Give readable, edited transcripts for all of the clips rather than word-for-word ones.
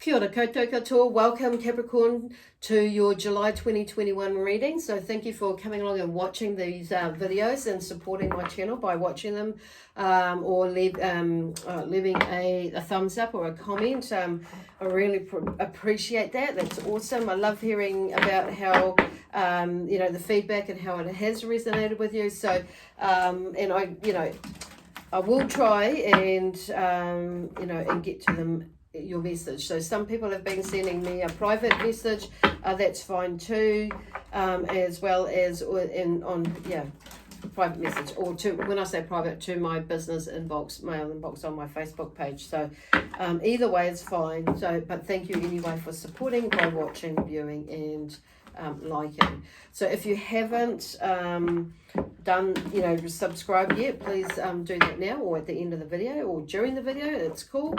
Kia ora koutou katoa. Welcome Capricorn to your July 2021 reading. So thank you for coming along and watching these videos and supporting my channel by watching them or leaving a thumbs up or a comment. I really appreciate that. That's awesome. I love hearing about how the feedback and how it has resonated with you. So and I will try and and get to them your message. So some people have been sending me a private message, that's fine too, as well as private message, or to, when I say private, to my business inbox, mail inbox on my Facebook page. So either way is fine. So but thank you anyway for supporting by watching, viewing and liking. So if you haven't done subscribe yet, please do that now, or at the end of the video or during the video. It's cool.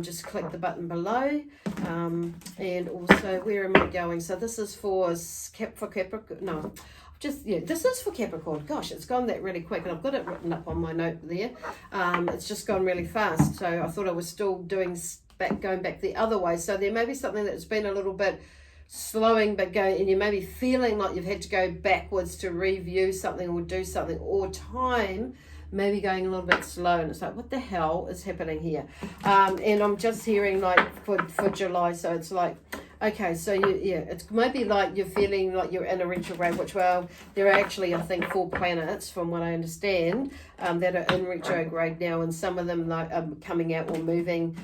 Just click the button below, and also where am I going? So this is for Capricorn. No, this is for Capricorn. Gosh, it's gone that really quick, and I've got it written up on my note there. It's just gone really fast, so I thought I was still going back the other way. So there may be something that's been a little bit slowing but going, and you may be feeling like you've had to go backwards to review something or do something, or time maybe going a little bit slow, and it's like, what the hell is happening here? And I'm just hearing like for July, so it's like, okay, so it's maybe like you're feeling like you're in a retrograde, which, well, there are actually, I think, 4 planets, from what I understand, that are in retrograde now, and some of them like are coming out or moving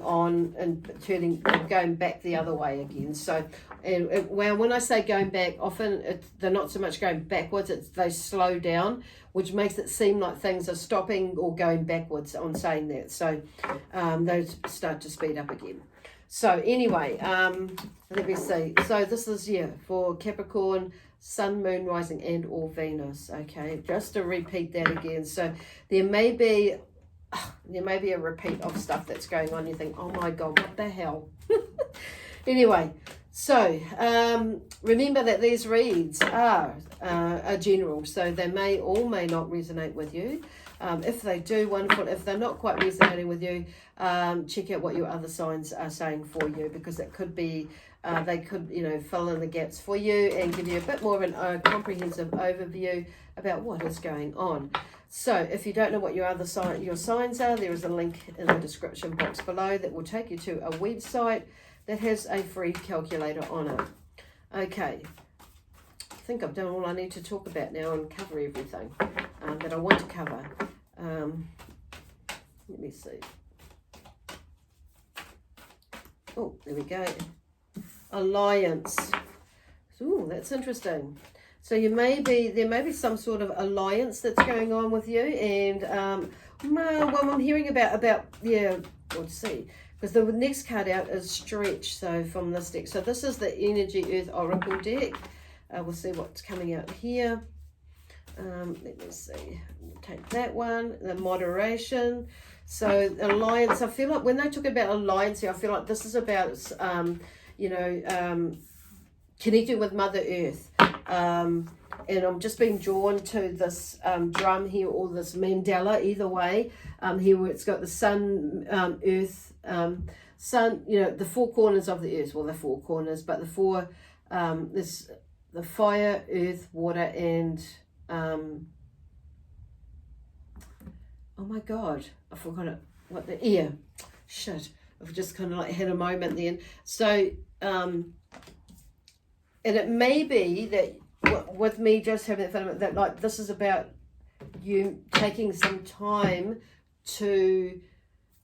on and going back the other way again. So, well, when I say going back, often they're not so much going backwards; they slow down, which makes it seem like things are stopping or going backwards on saying that. So, those start to speed up again. So anyway, let me see. So this is for Capricorn, Sun, Moon, Rising and or Venus. Okay, just to repeat that again. So there may be a repeat of stuff that's going on. You think, oh my God, what the hell? Anyway, so remember that these reads are general, so they may or may not resonate with you. If they do, wonderful. If they're not quite resonating with you, check out what your other signs are saying for you, because it could be they could fill in the gaps for you and give you a bit more of a comprehensive overview about what is going on. So if you don't know what your signs are, there is a link in the description box below that will take you to a website that has a free calculator on it. Okay, I think I've done all I need to talk about now and cover everything that I want to cover. Let me see. Oh, there we go. Alliance. Ooh, that's interesting. So there may be some sort of alliance that's going on with you, and well, I'm hearing about let's see, because the next card out is Stretch. So from this deck, so this is the Energy Earth Oracle deck. We'll see what's coming out here. Let me see. Take that one. The Moderation. So alliance. I feel like when they talk about alliance here, I feel like this is about connecting with Mother Earth. And I'm just being drawn to this drum here, or this mandala. Either way, here where it's got the sun, earth, sun. The 4 corners of the earth. Well, the 4 corners, but the 4. This the fire, earth, water, and oh my God, I forgot it. What the air? Shit, I've just kind of like had a moment then. So, and it may be that with me just having that like this is about you taking some time to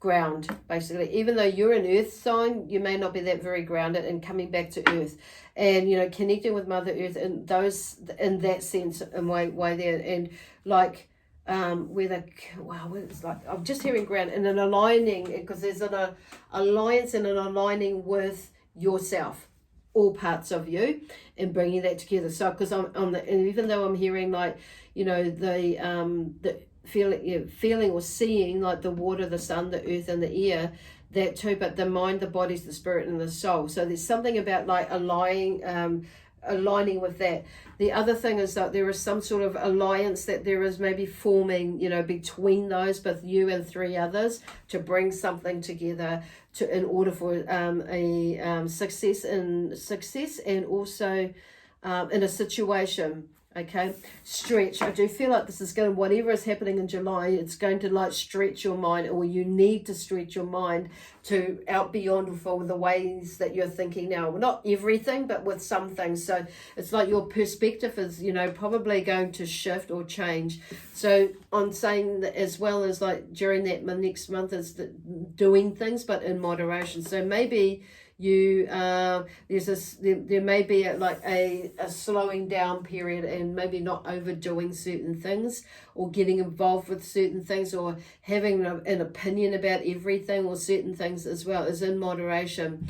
ground, basically. Even though you're an earth sign, you may not be that very grounded, and coming back to earth and connecting with Mother Earth in that sense and way there, and like it's like I'm just hearing ground and an aligning, because there's an alliance and an aligning with yourself, all parts of you, and bringing that together. So because and even though I'm hearing like the feeling or seeing like the water, the sun, the earth and the air, that too, but the mind, the body, the spirit and the soul. So there's something about like aligning aligning with that. The other thing is that there is some sort of alliance that there is maybe forming, between those, both you and 3 others, to bring something together in order for a success and also in a situation. Okay, stretch. I do feel like this is going to, whatever is happening in July, it's going to like stretch your mind, or you need to stretch your mind to out beyond for the ways that you're thinking now. Well, not everything, but with some things. So it's like your perspective is, probably going to shift or change. So I'm saying that as well as like during that next month is doing things, but in moderation. So maybe there may be a slowing down period, and maybe not overdoing certain things or getting involved with certain things or having an opinion about everything or certain things as well, is in moderation.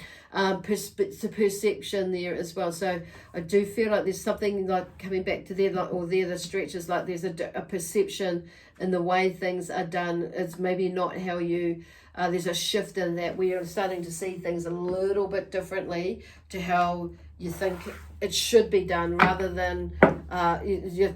Perception there as well. So I do feel like there's something like coming back to there, the stretches, like there's a perception in the way things are done. It's maybe not how you there's a shift in that. We are starting to see things a little bit differently to how you think it should be done, rather than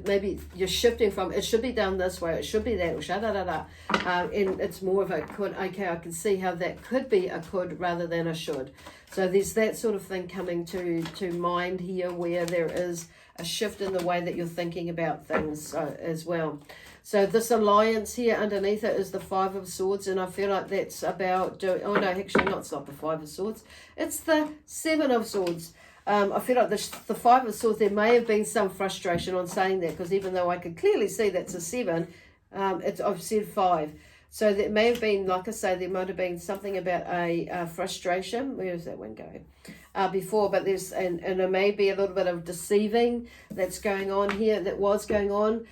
maybe you're shifting from it should be done this way, it should be that, and it's more of a could. Okay, I can see how that could be a could rather than a should. So there's that sort of thing coming to mind here, where there is a shift in the way that you're thinking about things as well. So this alliance here underneath it is the 5 of Swords, and I feel like that's about doing, it's not the 5 of Swords, it's the 7 of Swords. I feel like the 5 of Swords, there may have been some frustration on saying that, because even though I could clearly see that's a 7, I've said 5. So there may have been, like I say, there might have been something about a frustration. Where does that one go? Before, but there's, and there may be a little bit of deceiving that's going on here, that was going on.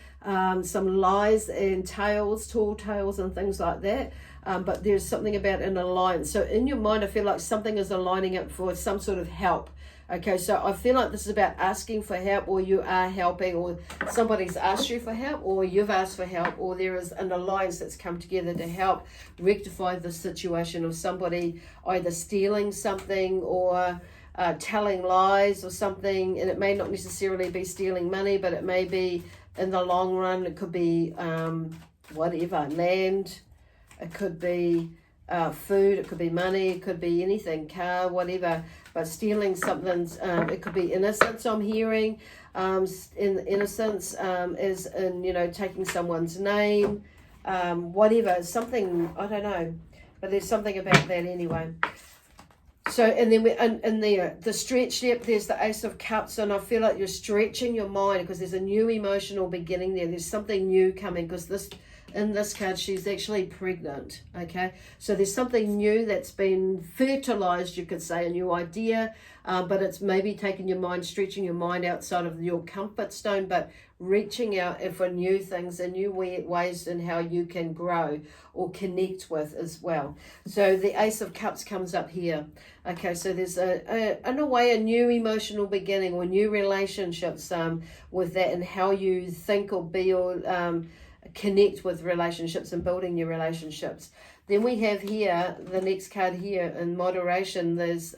Some lies and tall tales and things like that. But there's something about an alliance. So in your mind, I feel like something is aligning up for some sort of help. Okay, so I feel like this is about asking for help, or you are helping, or somebody's asked you for help, or you've asked for help, or there is an alliance that's come together to help rectify the situation of somebody either stealing something or telling lies or something. And it may not necessarily be stealing money, but it may be in the long run, it could be whatever, land, it could be food, it could be money, it could be anything, car, whatever. But stealing something's, it could be innocence, I'm hearing. In innocence is in, taking someone's name, whatever, something, I don't know. But there's something about that anyway. So, and then in there, the stretch, there's the Ace of Cups, and I feel like you're stretching your mind because there's a new emotional beginning there. There's something new coming, because in this card, she's actually pregnant, okay? So there's something new that's been fertilized, you could say, a new idea, but it's maybe taking your mind, stretching your mind outside of your comfort zone, but reaching out for new things and new ways in how you can grow or connect with as well. So the Ace of Cups comes up here. Okay, so there's in a way a new emotional beginning or new relationships with that, and how you think or be or connect with relationships and building your relationships. Then we have here, the next card here, in moderation, there's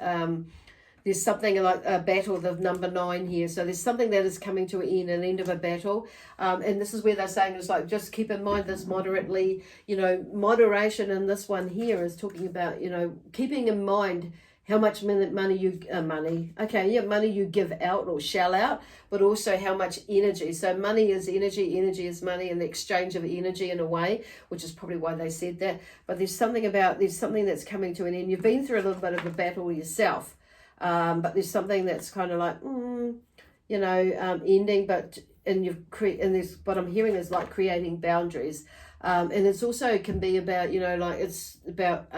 something like a battle, the number 9 here. So there's something that is coming to an end of a battle. And this is where they're saying, it's like, just keep in mind this moderately, moderation in this one here is talking about, keeping in mind how much money you give out or shell out, but also how much energy. So money is energy is money, and the exchange of energy in a way, which is probably why they said that. But there's something that's coming to an end. You've been through a little bit of a battle yourself, but there's something that's kind of like, ending, but what I'm hearing is like creating boundaries. And it's also can be about, it's about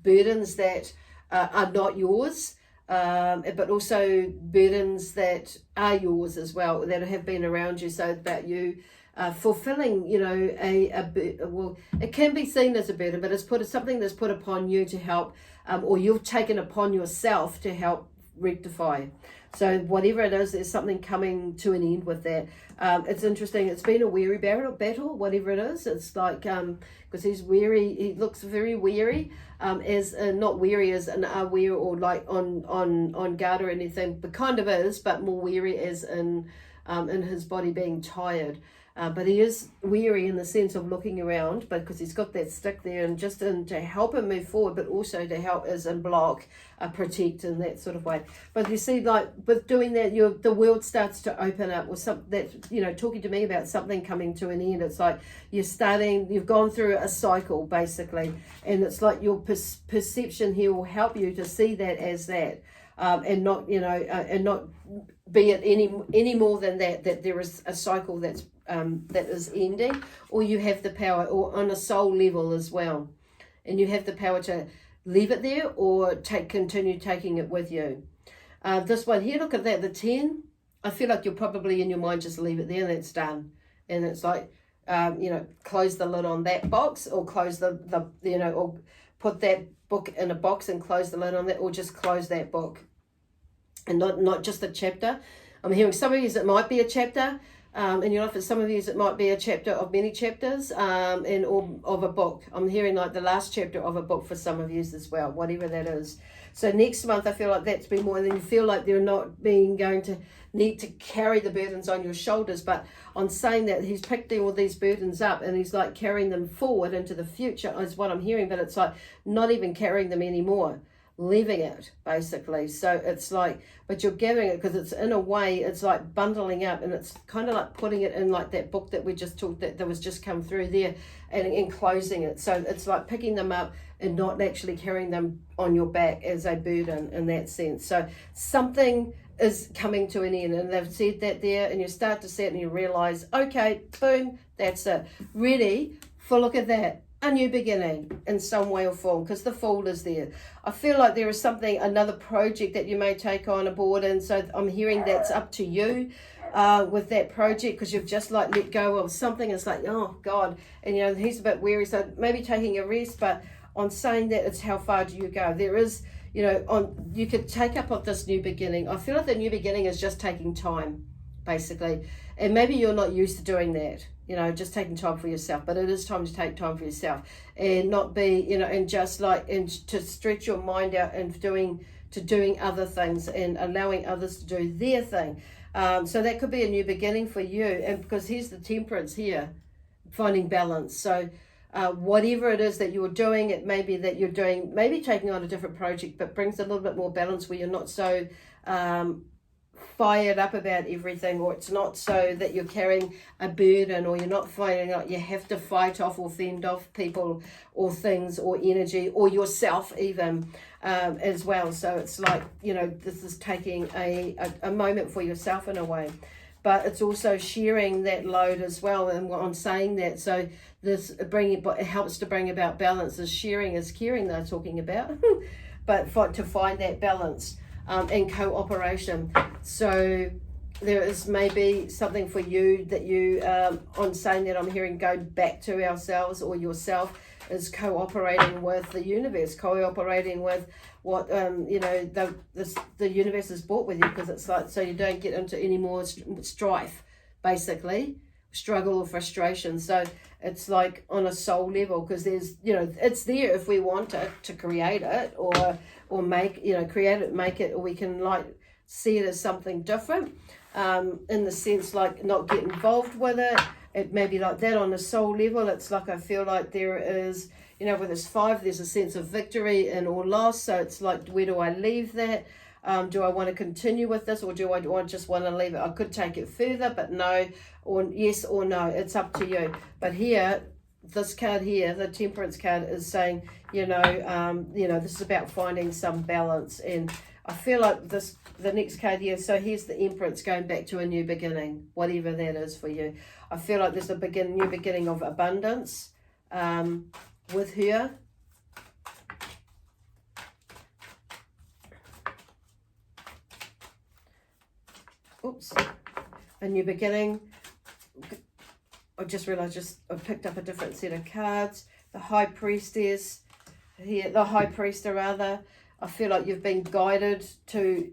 burdens that are not yours, but also burdens that are yours as well, that have been around you. So about you fulfilling, well, it can be seen as a burden, but it's something that's put upon you to help, or you've taken upon yourself to help rectify. So whatever it is, there's something coming to an end with that. It's interesting. It's been a weary battle, whatever it is. It's like, because he's weary, he looks very weary, as not weary as an aware or like on guard or anything, but kind of is, but more weary as in his body being tired. But he is weary in the sense of looking around, but because he's got that stick there, and just to help him move forward, but also to help as in block, protect in that sort of way. But you see, like with doing that, the world starts to open up, or something that, you know, talking to me about something coming to an end. It's like you've gone through a cycle basically, and it's like your perception here will help you to see that as that. And not, you know, and not be it any more than that there is a cycle that is ending, or you have the power, or on a soul level as well, and you have the power to leave it there or continue taking it with you. This one here, look at that, the 10. I feel like you'll probably in your mind just leave it there and it's done, and it's like, you know, close the lid on that box, or close the you know, or put that book in a box and close the lid on that, or just close that book, and not just a chapter. I'm hearing some of you it might be a chapter in your life, for some of you it might be a chapter of many chapters, or of a book. I'm hearing like the last chapter of a book for some of you as well, whatever that is. So next month I feel like that's been more, than you feel like they're not going to need to carry the burdens on your shoulders, but on saying that he's picked all these burdens up and he's like carrying them forward into the future is what I'm hearing. But it's like not even carrying them anymore, leaving it basically. So it's like, but you're gathering it, because it's in a way it's like bundling up, and it's kind of like putting it in like that book that we just talked, that was just come through there, and closing it. So it's like picking them up and not actually carrying them on your back as a burden in that sense. So something is coming to an end, and they've said that there, and you start to see it and you realize, okay, boom, that's it, ready for, look at that, a new beginning in some way or form, because the Fool is there. I feel like there is something, another project that you may take on board, and so I'm hearing that's up to you with that project, because you've just like let go of something. It's like, oh God, and you know, he's a bit weary, so maybe taking a rest. But on saying that, it's how far do you go? There is, you know, you could take up of this new beginning. I feel like the new beginning is just taking time, basically. And maybe you're not used to doing that, you know, just taking time for yourself. But it is time to take time for yourself, and not be, you know, and just like, and to stretch your mind out and doing other things and allowing others to do their thing. So that could be a new beginning for you. And because here's the Temperance here, finding balance. So whatever it is that you're doing, it may be that you're doing, maybe taking on a different project, but brings a little bit more balance, where you're not so fired up about everything, or it's not so that you're carrying a burden, or you're not finding like you have to fight off or fend off people or things or energy or yourself even as well. So it's like, you know, this is taking a moment for yourself in a way. But it's also sharing that load as well. And on saying that, so this it helps to bring about balance. As sharing is caring, they're talking about, but to find that balance and cooperation. So there is maybe something for you that you, on saying that, I'm hearing go back to ourselves, or yourself, is cooperating with the universe, cooperating with what you know, the universe has brought with you, because it's like, so you don't get into any more strife, basically, struggle or frustration. So it's like on a soul level, because there's, you know, it's there if we want to create it, or make, you know, create it, make it, or we can like see it as something different, in the sense like not get involved with it. It may be like that on a soul level. It's like, I feel like there is, you know, with this 5, there's a sense of victory and or loss. So it's like, where do I leave that? Do I want to continue with this, or do I just want to leave it? I could take it further, but no, or yes or no. It's up to you. But here, this card here, the Temperance card, is saying, you know, this is about finding some balance. And I feel like the next card here, so here's the Empress going back to a new beginning, whatever that is for you. I feel like there's a new beginning of abundance with her. Oops, a new beginning. I just realized I picked up a different set of cards. The High Priestess here, the High Priester rather. I feel like you've been guided to,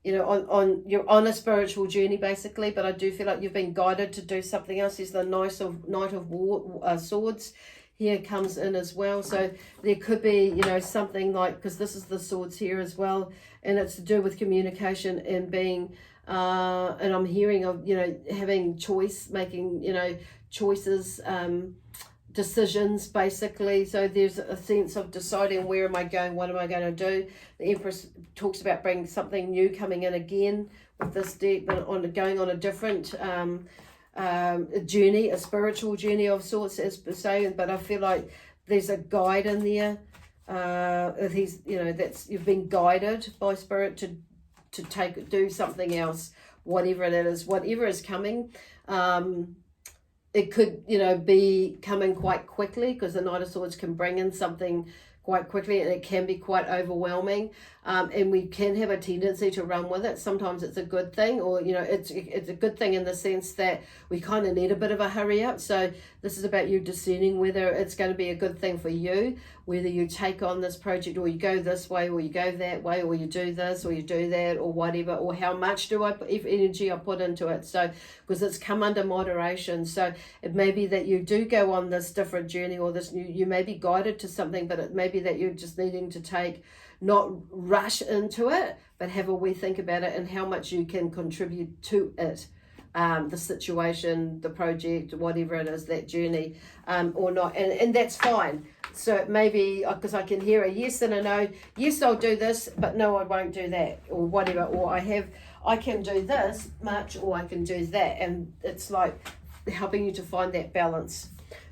you know, you're on a spiritual journey basically, but I do feel like you've been guided to do something else. There's the Knight of Swords here comes in as well. So there could be, you know, something like, because this is the swords here as well, and it's to do with communication and being, and I'm hearing of, you know, having making, you know, choices, decisions basically. So there's a sense of deciding, where am I going, what am I going to do. The Empress talks about bringing something new coming in again with this deck, but going on a different journey, a spiritual journey of sorts, as per se. But I feel like there's a guide in there. He's, you know, that's, you've been guided by spirit to do something else, whatever it is, whatever is coming. It could, you know, be coming quite quickly, because the Knight of Swords can bring in something quite quickly, and it can be quite overwhelming, and we can have a tendency to run with it. Sometimes it's a good thing, or, you know, it's a good thing in the sense that we kind of need a bit of a hurry up. So this is about you discerning whether it's going to be a good thing for you, whether you take on this project, or you go this way, or you go that way, or you do this, or you do that, or whatever, or how much energy I put into it. So, because it's come under moderation. So it may be that you do go on this different journey, or this new, you may be guided to something, but it may be that you're just needing to not rush into it, but have a wee think about it and how much you can contribute to it, the situation, the project, whatever it is, that journey, or not, and that's fine. So it may be, because I can hear a yes and a no. Yes, I'll do this, but no, I won't do that, or whatever, or I can do this much, or I can do that, and it's like helping you to find that balance.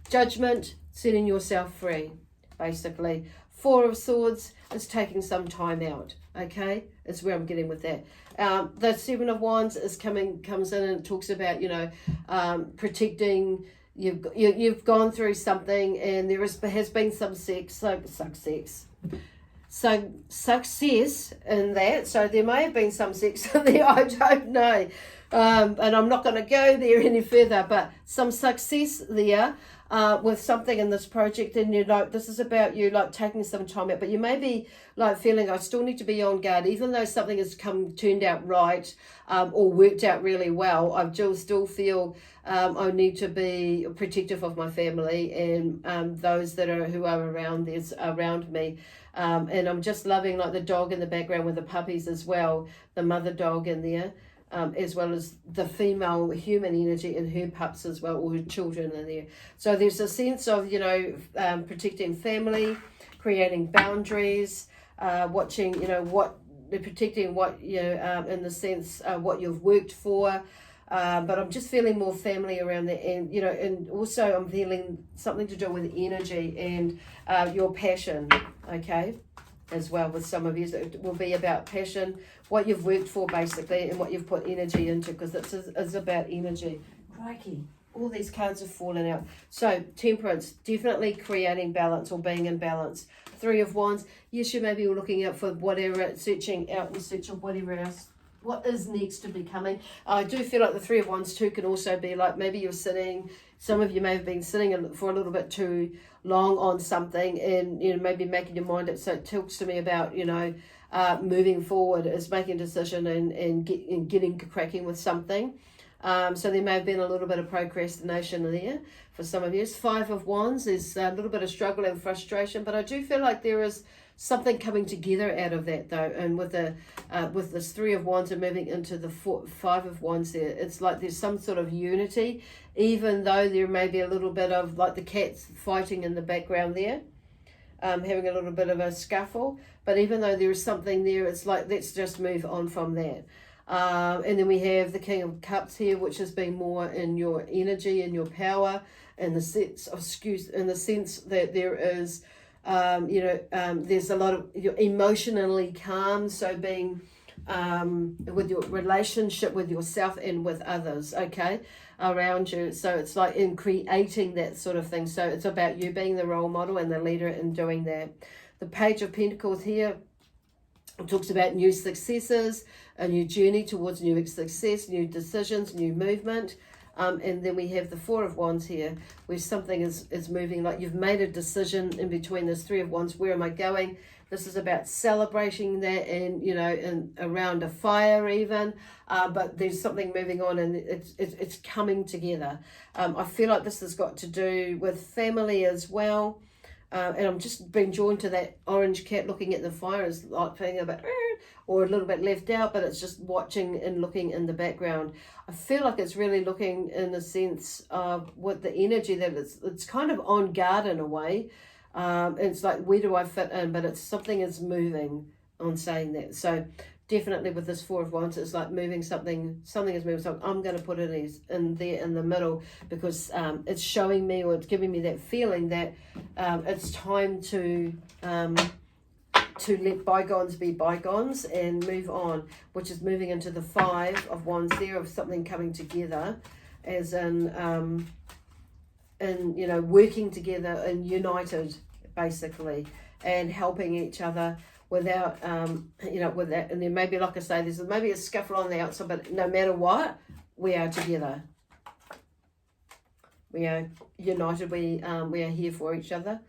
Judgment, setting yourself free, basically. Four of Swords is taking some time out, okay? That's where I'm getting with that. The Seven of Wands comes in and talks about, you know, protecting. You've gone through something, and there has been some success in that. So there may have been some sex in there, I don't know. And I'm not going to go there any further, but some success there with something in this project, and this is about you taking some time out, but you may be feeling, I still need to be on guard, even though something has turned out right, or worked out really well. I still feel I need to be protective of my family and those who are around me. And I'm just loving the dog in the background with the puppies as well, the mother dog in there. As well as the female human energy in her pups as well, or her children in there. So there's a sense of, protecting family, creating boundaries, watching, protecting what, in the sense, what you've worked for. But I'm just feeling more family around there, and, and also I'm feeling something to do with energy and your passion, okay? As well, with some of you, it will be about passion, what you've worked for basically, and what you've put energy into, because it's about energy. Crikey, all these cards have fallen out. So Temperance, definitely creating balance or being in balance. Three of Wands, yes, you may be looking out for whatever, searching out in search of whatever else, what is next to be coming. I do feel like the Three of Wands too can also be maybe you're sitting, some of you may have been sitting for a little bit too long on something, and maybe making your mind up. So it talks to me about moving forward, is making a decision and getting cracking with something. So there may have been a little bit of procrastination there for some of you. Five of Wands, there's a little bit of struggle and frustration, but I do feel like there is something coming together out of that though. And with this Three of Wands and moving into the Five of Wands there, it's like there's some sort of unity, even though there may be a little bit of the cats fighting in the background there, having a little bit of a scuffle. But even though there is something there, it's like, let's just move on from that. And then we have the King of Cups here, which has been more in your energy and your power, in the sense that there is, there's a lot of, you're emotionally calm. So being with your relationship with yourself and with others, okay, around you. So it's like in creating that sort of thing. So it's about you being the role model and the leader in doing that. The Page of Pentacles here talks about new successes, a new journey towards new success, new decisions, new movement. And then we have the Four of Wands here, where something is moving, like you've made a decision in between this Three of Wands. Where am I going? This is about celebrating that, and you know, and around a fire even. But there's something moving on, and it's coming together. I feel like this has got to do with family as well. And I'm just being drawn to that orange cat looking at the fire, is like being a bit or a little bit left out, but it's just watching and looking in the background. I feel like it's really looking in the sense of with the energy that it's kind of on guard in a way. It's like, where do I fit in? But it's something is moving on saying that. So definitely with this Four of Wands, it's like moving something is moving. So I'm going to put it in there in the middle, because it's showing me, or it's giving me that feeling that it's time to let bygones be bygones and move on, which is moving into the Five of Wands there, of something coming together, as in you know, working together and united basically, and helping each other without you know, with that. And then maybe, like I say, there's maybe a scuffle on the outside, but no matter what, we are together, we are united, we are here for each other,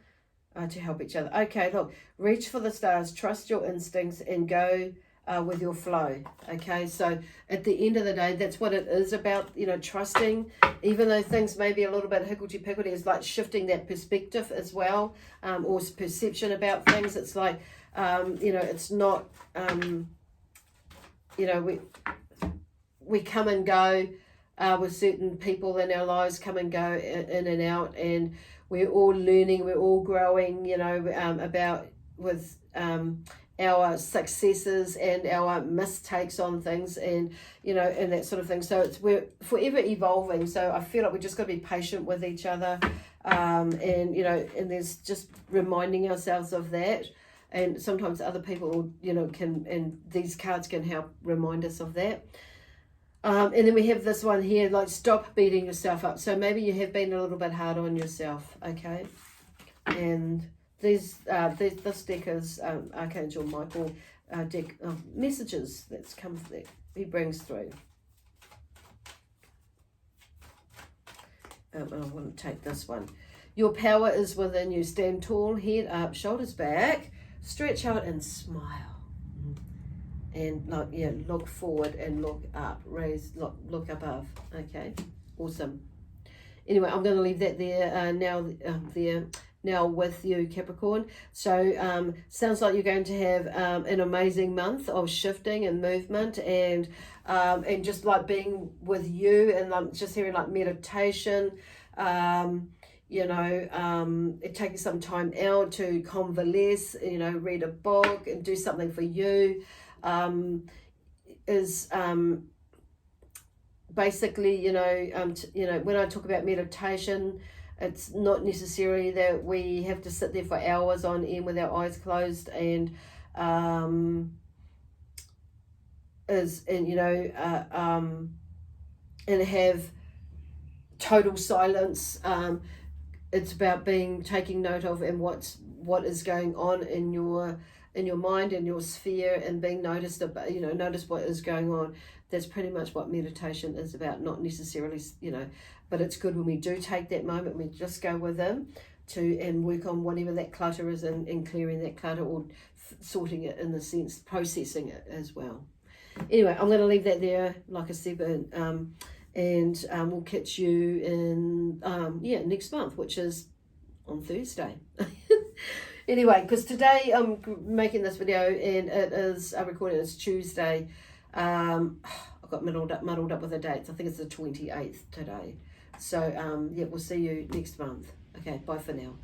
to help each other. Okay, look, reach for the stars, trust your instincts, and go with your flow. Okay, so at the end of the day, that's what it is about, you know, trusting, even though things may be a little bit higgledy-piggledy. Is like shifting that perspective as well, or perception about things. It's like, you know, it's not, you know, we come and go with certain people in our lives, come and go in and out, and we're all learning, we're all growing, you know, about with our successes and our mistakes on things, and you know, and that sort of thing. So we're forever evolving. So I feel like we just got to be patient with each other, and you know, and there's just reminding ourselves of that. And sometimes other people, you know, can, and these cards can help remind us of that. And then we have this one here, like, stop beating yourself up. So maybe you have been a little bit hard on yourself, okay? And this deck is Archangel Michael deck of messages that's come, that he brings through. I want to take this one. Your power is within you. Stand tall, head up, shoulders back, stretch out and smile. And like, yeah, look forward and look up, look above. Okay, awesome. Anyway, I'm going to leave that there now with you, Capricorn. So sounds like you're going to have an amazing month of shifting and movement, and just like being with you, and I'm just hearing like meditation. You know, taking some time out to convalesce, you know, read a book and do something for you. Is basically, you know, when I talk about meditation, it's not necessarily that we have to sit there for hours on end with our eyes closed, and and have total silence. It's about taking note of and what is going on in your mind, in your sphere, and being noticed about, you know, notice what is going on. That's pretty much what meditation is about. Not necessarily, you know, but it's good when we do take that moment, we just go within and work on whatever that clutter is, and clearing that clutter, or sorting it, in the sense, processing it as well. Anyway, I'm going to leave that there, like I said, and we'll catch you in next month, which is on Thursday. Anyway, because today I'm making this video, and it is recording. It's Tuesday. I got muddled up with the dates. I think it's the 28th today. So yeah, we'll see you next month. Okay, bye for now.